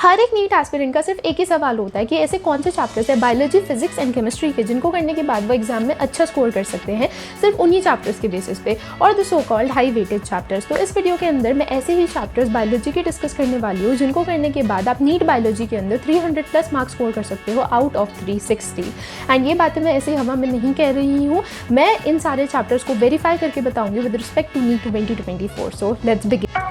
हर एक NEET aspirant का सिर्फ एक ही सवाल होता है कि ऐसे कौन से चैप्टर्स है बायोलॉजी, फिजिक्स एंड केमिस्ट्री के जिनको करने के बाद वो एग्जाम में अच्छा स्कोर कर सकते हैं सिर्फ उन्हीं चैप्टर्स के बेसिस पे, और the so called high weighted chapters. तो इस वीडियो के अंदर मैं ऐसे ही चैप्टर्स बायोलॉजी के डिस्कस करने वाली हूँ जिनको करने के बाद आप नीट बायोलॉजी के अंदर 300+ मार्क्स स्कोर कर सकते हो आउट ऑफ 360। एंड ये बातें मैं ऐसे हवा में नहीं कह रही हूँ, मैं इन सारे चैप्टर्स को वेरीफाई करके बताऊंगी with respect to NEET 2024। So let's begin.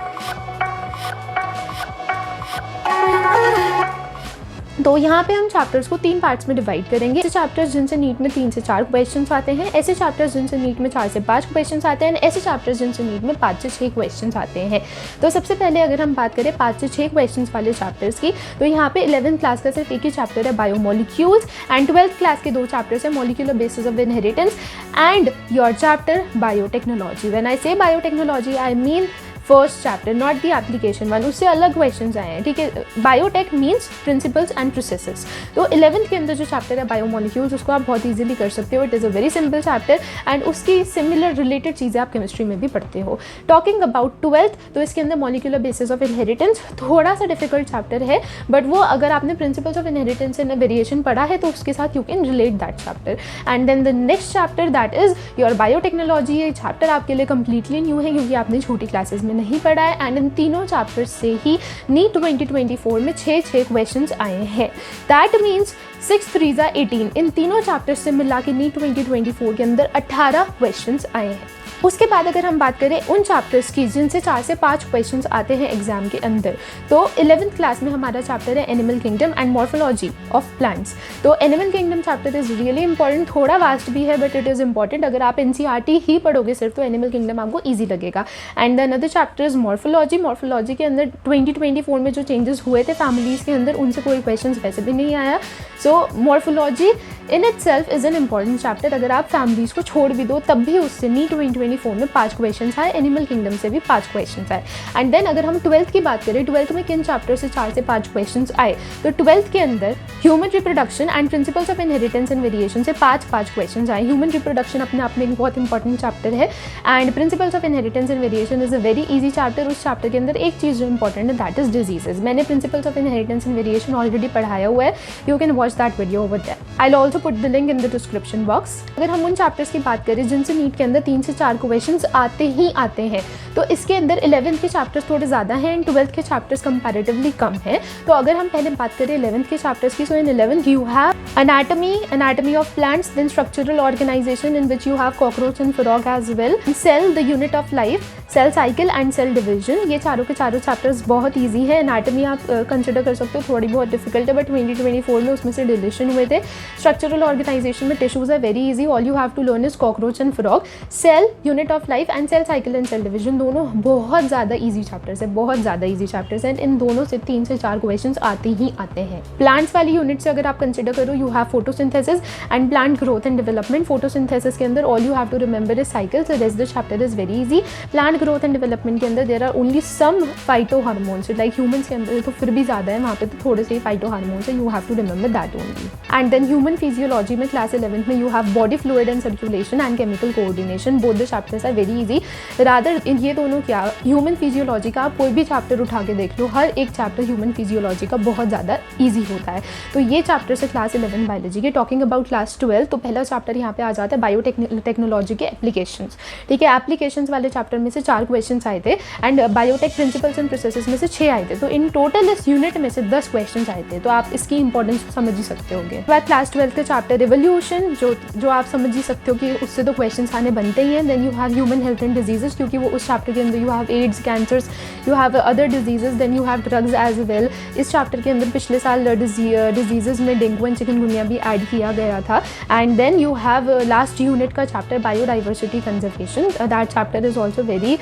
तो यहाँ पे हम चैप्टर्स को 3 पार्ट्स में डिवाइड करेंगे। ऐसे चैप्टर्स जिनसे नीट में 3 से 4 क्वेश्चंस आते हैं, ऐसे चैप्टर्स जिनसे नीट में 4 से 5 क्वेश्चंस आते हैं, ऐसे चैप्टर्स जिनसे नीट में 5 से 6 क्वेश्चंस आते हैं। तो सबसे पहले अगर हम बात करें 5 से 6 क्वेश्चंस वाले चैप्टर्स की, तो यहाँ पे 11th क्लास का सिर्फ एक ही चैप्टर है बायोमोलिक्यूल्स, एंड 12th क्लास के 2 चैप्टर्स है molecular basis of inheritance and your chapter biotechnology. When I say biotechnology I mean first chapter, not the application one, उससे अलग क्वेश्चंस आए हैं, ठीक है। Biotech means principles and processes. तो 11th के अंदर जो चैप्टर है बायोमोलिक्यूल्स, उसको आप बहुत इजीली कर सकते हो। It is a very simple chapter and उसकी सिमिलर रिलेटेड चीज़ें आप केमिस्ट्री में भी पढ़ते हो। टॉकिंग अबाउट 12th, तो इसके अंदर मॉलिक्यूलर बेसिस ऑफ इनहेरिटेंस थोड़ा सा डिफिकल्ट चैप्टर है, बट वो अगर आपने principles of inheritance and variation पढ़ा है तो उसके साथ you can relate that chapter. And then the next chapter that is your biotechnology. ये चैप्टर आपके लिए कंप्लीटली न्यू है क्योंकि आपने छोटी क्लासेस में नहीं पढ़ा है, एंड इन तीनों चैप्टर्स से ही नीट 2024 में 6 क्वेश्चंस आए हैं। दैट मीन्स 6 3 18, इन तीनों चैप्टर्स से मिला के नीट 2024 के अंदर 18 क्वेश्चंस आए हैं। उसके बाद अगर हम बात करें उन चैप्टर्स की जिनसे 4 से 5 क्वेश्चंस आते हैं एग्जाम के अंदर, तो 11th क्लास में हमारा चैप्टर है animal kingdom and morphology of plants. तो animal kingdom chapter is really important, थोड़ा वास्ट भी है बट इट इज़ इंपॉर्टेंट। अगर आप NCERT ही पढ़ोगे सिर्फ तो एनिमल किंगडम आपको ईजी लगेगा। And the another chapter is morphology. Morphology के अंदर 2024 में जो चेंजेस हुए थे फैमिलीज़ के अंदर, उनसे कोई क्वेश्चन वैसे भी नहीं आया। So morphology in itself is an important chapter. अगर आप फैमिलीज़ को छोड़ भी दो तब भी उससे नीट 2024 में 5 क्वेश्चन आए, एनिमल किंगडम से भी 5 क्वेश्चन आए। एंड देन अगर हम 12th की बात करें, 12th में किन चैप्टर से 4 से 5 क्वेश्चन आए, तो 12th के अंदर human reproduction and principles of inheritance and variation से 5 क्वेश्चन आए। ह्यूमन रिप्रोडक्शन अपने आप में एक बहुत इंपॉर्टेंट चैप्टर है and principles of inheritance and variation is a very easy chapter. उस चैप्टर के अंदर एक चीज़ जो इंपॉर्टेंट है दैट इज डिजीजेज। मैंने principles of inheritance and variation already पढ़ाया हुआ है, you can watch that video over there. I will also put the link in the description box. अगर हम उन चैप्टर्स की बात करें जिनसे नीट के अंदर 3 से 4 क्वेश्चन आते हैं, तो इसके अंदर 11th के चैप्टर्स थोड़े ज़्यादा हैं एंड 12th के चैप्टर्स कंपैरेटिवली कम हैं। तो अगर हम पहले बात करें 11th के चैप्टर्स की, सो इन 11th you have anatomy of plants, then structural organization in which you have cockroach and frog as well, cell the unit of life, cell cycle and cell division. ये चारों के चारों चैप्टर्स बहुत easy है। Anatomy आप consider कर सकते हो, थोड़ी बहुत डिफिकल्ट है बट 2024 में उसमें से डिलीशन हुए थे। स्ट्रक्चरल ऑर्गेनाइजेशन में टिश्यूज है very easy, all you have to learn is cockroach and frog. Cell unit of life and cell cycle and cell division दोनों बहुत ज़्यादा ईजी चैप्टर्स है, बहुत ज़्यादा ईजी चैप्टर्स हैं। इन दोनों से 3 से 4 क्वेश्चन आते ही आते हैं। प्लांट्स वाली यूनिट से अगर आप कंसिडर करो, you have photosynthesis and plant growth and development. Photosynthesis के अंदर all you have to remember is cycle, so rest the chapter is very easy. Plant growth and development के अंदर there are only some phytohormones, like humans के अंदर तो फिर भी ज़्यादा है, वहाँ पे तो थोड़े से फाइटो हार्मोन्स है, you have to remember that only. And then human physiology में क्लास 11th में you have body fluid and circulation and chemical coordination. Both the chapters are very easy. Rather ये दोनों क्या, ह्यूमन फिजियोलॉजी का आप कोई भी चैप्टर उठा के देख लो, हर एक चैप्टर ह्यूमन फिजियोलॉजी का बहुत ज़्यादा ईजी होता है। तो ये चैप्टर से क्लास 11 बायोलॉजी के। टॉकिंग अबाउट क्लास 12, तो पहला चैप्टर यहाँ पे आ जाता है बायोटेक्नोलॉजी के एप्लीकेशंस, ठीक है। एप्लीकेशंस वाले चैप्टर में से 4 क्वेश्चन आए थे and biotech principles and processes में से 6 आए थे। तो इन टोटल इस यूनिट में से 10 क्वेश्चन आए थे, तो आप इसकी इंपॉर्टेंस समझ ही सकते होंगे। बाद क्लास 12 का चैप्टर रिवोल्यूशन, जो आप समझ ही सकते हो कि उससे तो क्वेश्चन आने बनते ही हैं। Then you have human health and diseases, क्योंकि वो उस चैप्टर के अंदर you have AIDS, cancers, you have other diseases, then you have drugs as well. इस चैप्टर के अंदर पिछले साल डिजीजेस में डेंगू एंड चिकनगुनिया भी ऐड किया गया था। And then you have last unit का chapter biodiversity conservation, that chapter is also very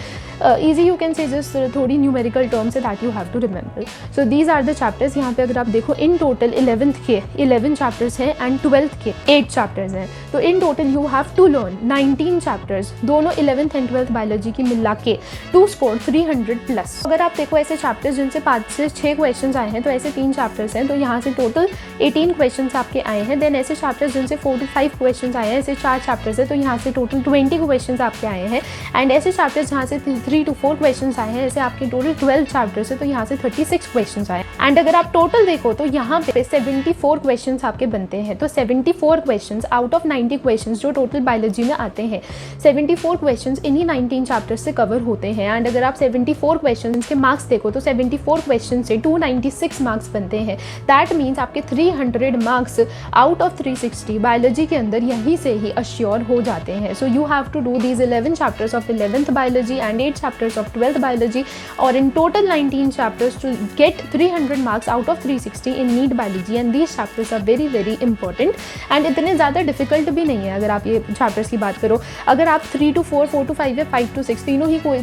easy, you can say just थोड़ी न्यूमेरिकल टर्म्स है that you have to remember. So these are the chapters. यहाँ पे अगर आप देखो in total 11th के 11 chapters हैं एंड 12th के 8 चैप्टर्स हैं, तो in total you have to learn 19 chapters, दोनों 11th एंड 12th बायोलॉजी की मिला के टू स्कोर 300+। अगर आप देखो ऐसे चैप्टर्स जिनसे 5 से 6 क्वेश्चन आए हैं, तो ऐसे 3 चैप्टर्स हैं, तो यहाँ से टोटल 18 क्वेश्चन आपके आए हैं। देन ऐसे चैप्टर्स जिनसे 4 to 5 क्वेश्चन आए हैं, ऐसे 4 चैप्टर्स है, तो यहाँ से टोटल 20 क्वेश्चन आपके आए हैं। एंड ऐसे चैप्टर्स जहाँ से 3 to 4 क्वेश्चन आए हैं, ऐसे आपके टोटल 12 चैप्टर्स है, तो यहाँ से 36 क्वेश्चन आए। एंड अगर आप टोटल देखो तो यहाँ पे 74 क्वेश्चंस आपके बनते हैं। तो 74 क्वेश्चंस आउट ऑफ 90 क्वेश्चंस जो टोटल बायोलॉजी में आते हैं, 74 क्वेश्चंस इन्हीं 19 चैप्टर्स से कवर होते हैं। एंड अगर आप 74 क्वेश्चंस के मार्क्स देखो तो 74 क्वेश्चन से 296 मार्क्स बनते हैं। दैट मीन्स आपके 300 मार्क्स आउट ऑफ 360 बायोलॉजी के अंदर यहीं से ही अश्योर हो जाते हैं। So you have to do these 11 chapters of 11th biology and 8 chapters of 12th biology, और in total 19 chapters to get 300 marks out of 360 in NEET biology. And these chapters are very very important and इतने ज़्यादा difficult भी नहीं है। अगर आप ये chapters की बात करो, अगर आप 3 to 4, 4 to 5 या 5 to 6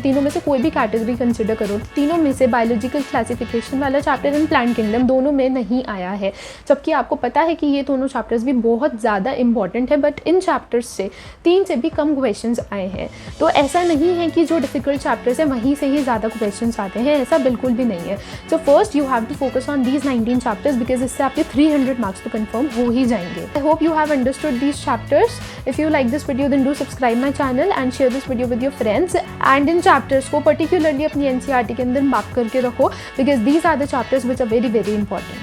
तीनों में से कोई भी कैटेगरी कंसिडर करो, तीनों में से बायोलॉजिकल क्लासिफिकेशन वाला चैप्टर इन प्लांट किंगडम दोनों में नहीं आया है। जबकि आपको पता है कि ये दोनों चैप्टर्स भी बहुत ज़्यादा इंपॉर्टेंट है, बट इन चैप्टर्स से 3 से भी कम क्वेश्चंस आए हैं। तो ऐसा नहीं है कि जो डिफिकल्ट चैप्टर्स है वहीं से ही ज़्यादा क्वेश्चंस आते हैं, ऐसा बिल्कुल भी नहीं है। So first you have to focus on these 19 chapters because इससे आपके 300 मार्क्स तो कंफर्म हो ही जाएंगे। I hope you have understood these chapters. If you like this video then do subscribe my channel and share this video with your friends. And इन chapters को particularly अपनी NCERT के अंदर मार्क करके रखो because these are the chapters which are very very important.